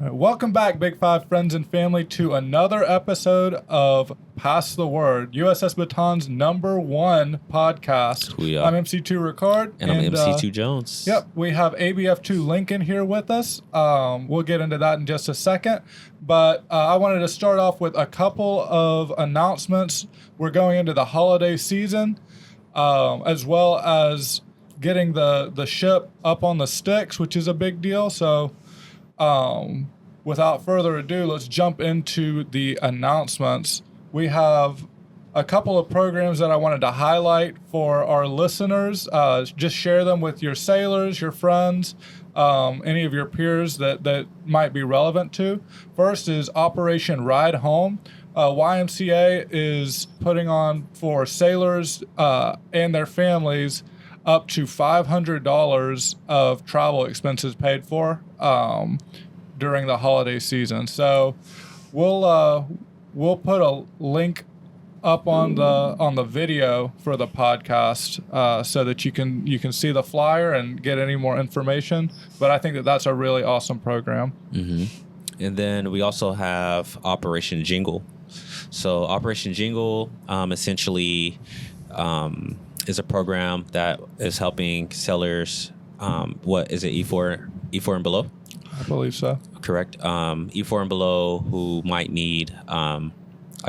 Welcome back, Big Five friends and family, to another episode of Pass the Word, USS Bataan's #1 podcast. We are. I'm MC2 Ricard. And I'm MC2 Jones. Yep, we have ABF2 Lincoln here with us. We'll get into that in just a second. But I wanted to start off with a couple of announcements. We're going into the holiday season, as well as getting the ship up on the sticks, which is a big deal. So without further ado, let's jump into the announcements. We have a couple of programs that I wanted to highlight for our listeners. Just share them with your sailors, your friends, any of your peers that might be relevant to. First is Operation Ride Home. YMCA is putting on for sailors and their families up to $500 of travel expenses paid for during the holiday season. So we'll put a link up on the video for the podcast so that you can see the flyer and get any more information. But I think that's a really awesome program. Mm-hmm. And then we also have Operation Jingle. So Operation Jingle essentially is a program that is helping sailors. What is it? E4 and below? I believe so. Correct. E4 and below who might need, I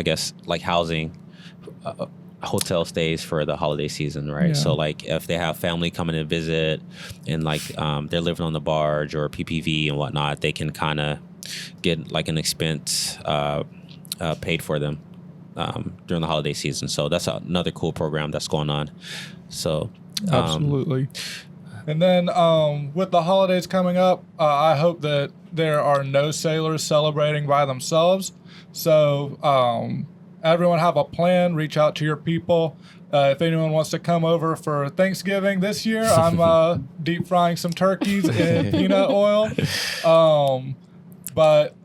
guess, like housing, hotel stays for the holiday season, right? Yeah. So like if they have family coming to visit and like they're living on the barge or PPV and whatnot, they can kind of get like an expense paid for them during the holiday season. So that's another cool program that's going on. So absolutely. And then with the holidays coming up, I hope that there are no sailors celebrating by themselves. So everyone have a plan. Reach out to your people. If anyone wants to come over for Thanksgiving this year, I'm deep frying some turkeys in peanut oil. But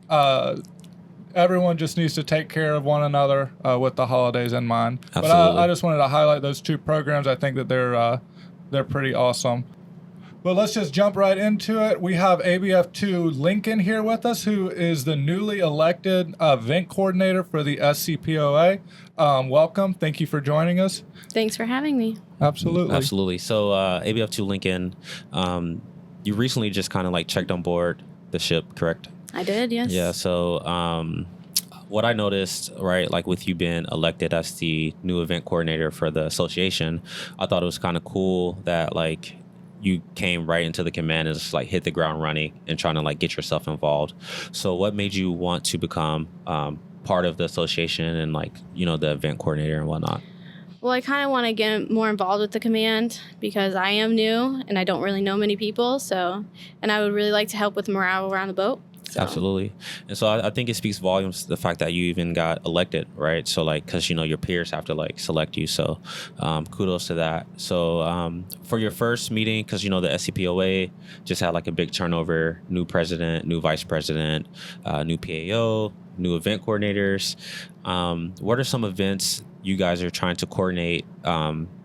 everyone just needs to take care of one another with the holidays in mind. Absolutely. But I just wanted to highlight those two programs. I think that they're pretty awesome. But let's just jump right into it. We have ABF2 Lincoln here with us, who is the newly elected event coordinator for the SCPOA. Welcome. Thank you for joining us. Thanks for having me. Absolutely. So ABF2 Lincoln, you recently just kind of like checked on board the ship, correct? I did, yes. Yeah. So what I noticed, right, like with you being elected as the new event coordinator for the association, I thought it was kind of cool that like you came right into the command and just like hit the ground running and trying to like get yourself involved. So what made you want to become part of the association and like, you know, the event coordinator and whatnot? Well, I kind of want to get more involved with the command because I am new and I don't really know many people. And I would really like to help with morale around the boat. So. Absolutely. And so I think it speaks volumes the fact that you even got elected, right? So like, because, you know, your peers have to like select you. So kudos to that. So for your first meeting, because, you know, the SCPOA just had like a big turnover, new president, new vice president, new PAO, new event coordinators. What are some events you guys are trying to coordinate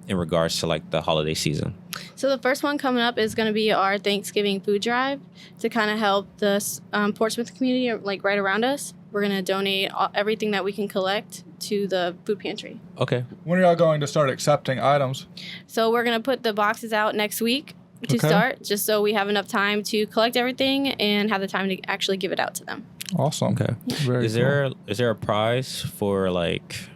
in regards to like the holiday season? So the first one coming up is going to be our Thanksgiving food drive to kind of help the Portsmouth community like right around us. We're going to donate everything that we can collect to the food pantry. Okay. When are y'all going to start accepting items? So we're going to put the boxes out next week to start, just so we have enough time to collect everything and have the time to actually give it out to them. Awesome. Okay. Very Is there a prize for like...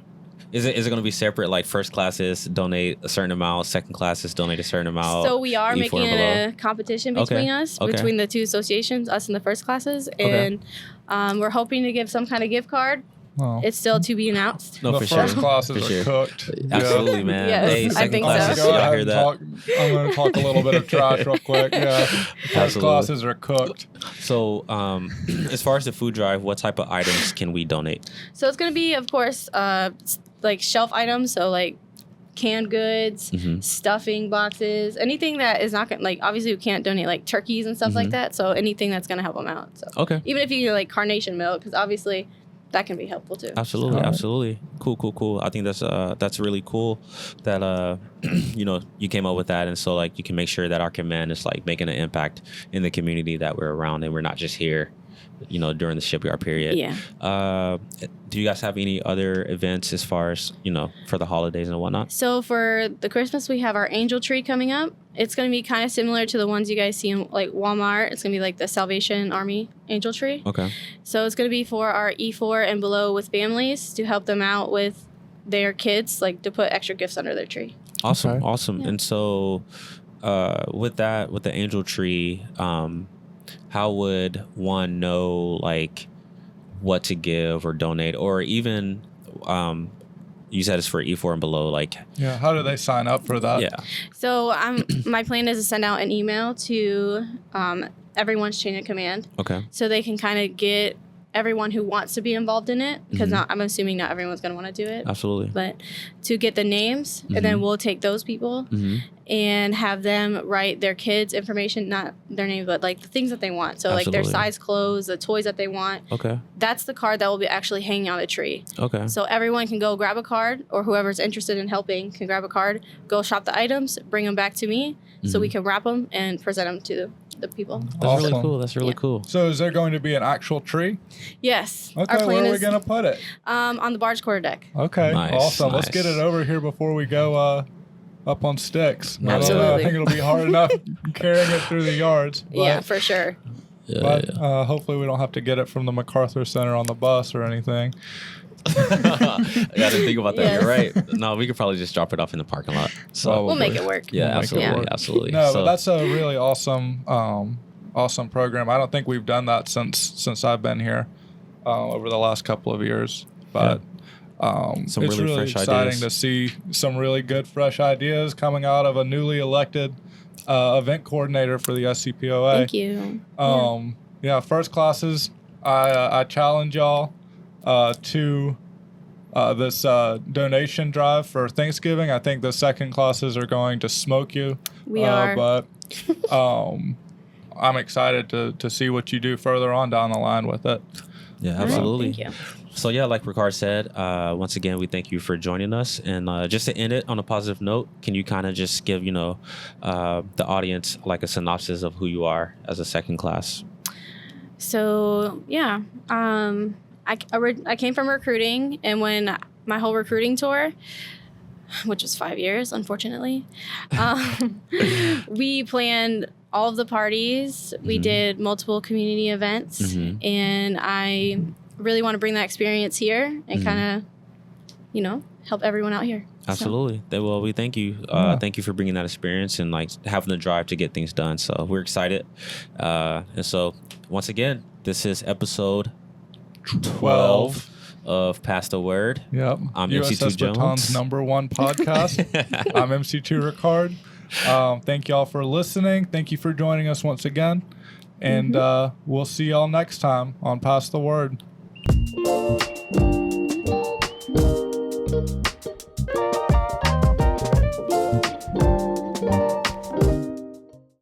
Is it going to be separate, like first classes donate a certain amount, second classes donate a certain amount? So we are making it a competition between us, between the two associations, us and the first classes. And we're hoping to give some kind of gift card. Oh. It's still to be announced. No, the first classes are cooked. Absolutely, man. Yes, hey, second I think classes, so. y'all hear that? I'm going to talk a little bit of trash real quick. Yeah, first classes are cooked. So as far as the food drive, what type of items can we donate? So it's going to be, of course, like shelf items, so like canned goods, stuffing boxes, anything that is not gonna, like, obviously we can't donate like turkeys and stuff like that, so anything that's gonna help them out. So even if you get like carnation milk, because obviously that can be helpful too. Absolutely, All right. absolutely. Cool. I think that's really cool that you came up with that, and so like you can make sure that our command is like making an impact in the community that we're around, and we're not just here, during the shipyard period. Yeah. Do you guys have any other events as far as for the holidays and whatnot? So for the Christmas, we have our angel tree coming up. It's going to be kind of similar to the ones you guys see in like Walmart. It's going to be like the Salvation Army angel tree. Okay. So it's going to be for our E4 and below with families to help them out with their kids, like to put extra gifts under their tree. Awesome. Okay. Awesome. Yeah. And so with the angel tree, how would one know like what to give or donate, or even you said it's for E4 and below, like Yeah. How do they sign up for that? yeah. So my plan is to send out an email to everyone's chain of command, Okay. so they can kind of get everyone who wants to be involved in it, because Mhm. I'm assuming not everyone's going to want to do it, Absolutely. but to get the names, and then we'll take those people Mm-hmm. and have them write their kids' information, not their name, but like the things that they want. So like their Absolutely. size clothes, the toys that they want. Okay. That's the card that will be actually hanging on a tree. Okay. So everyone can go grab a card, or whoever's interested in helping can grab a card, go shop the items, bring them back to me, so we can wrap them and present them to the people. That's really Awesome. cool. That's really Yeah. cool. So is there going to be an actual tree? Yes. Okay, Our plan where are we is going to put it? on the barge quarterdeck. Okay, Nice, awesome. Let's nice. get it over here before we go up on sticks. I don't know. I Absolutely. think it'll be hard enough carrying it through the yards. But, Yeah, for sure. Yeah. but hopefully we don't have to get it from the MacArthur Center on the bus or anything. I didn't think about that. Yes. You're right. No, we could probably just drop it off in the parking lot. So Probably. We'll make it work. yeah, We'll make it absolutely, work. absolutely. No, So- but that's a really awesome program. I don't think we've done that since I've been here over the last couple of years. But Some it's really really fresh exciting ideas. to see some really good, fresh ideas coming out of a newly elected event coordinator for the SCPOA. Thank you. Yeah, first classes, I challenge y'all to this donation drive for Thanksgiving. I think the second classes are going to smoke you. We are. But I'm excited to see what you do further on down the line with it. yeah, All right, absolutely. Thank you. So yeah, like Ricard said, once again, we thank you for joining us. And just to end it on a positive note, can you kind of just give the audience like a synopsis of who you are as a second class? So yeah, I came from recruiting, and when my whole recruiting tour, which was 5 years, unfortunately, we planned all of the parties. We Mhm. did multiple community events, Mhm. and I really want to bring that experience here and Mhm. kind of, help everyone out here. So, Absolutely. Well, we thank you. Yeah. Thank you for bringing that experience and like having the drive to get things done. So we're excited. And so once again, this is episode 12 of Pass the Word. Yep. I'm USS MC2 Jones. Baton's #1 podcast. I'm MC2 Ricard. Thank y'all for listening. Thank you for joining us once again. And we'll see y'all next time on Pass the Word.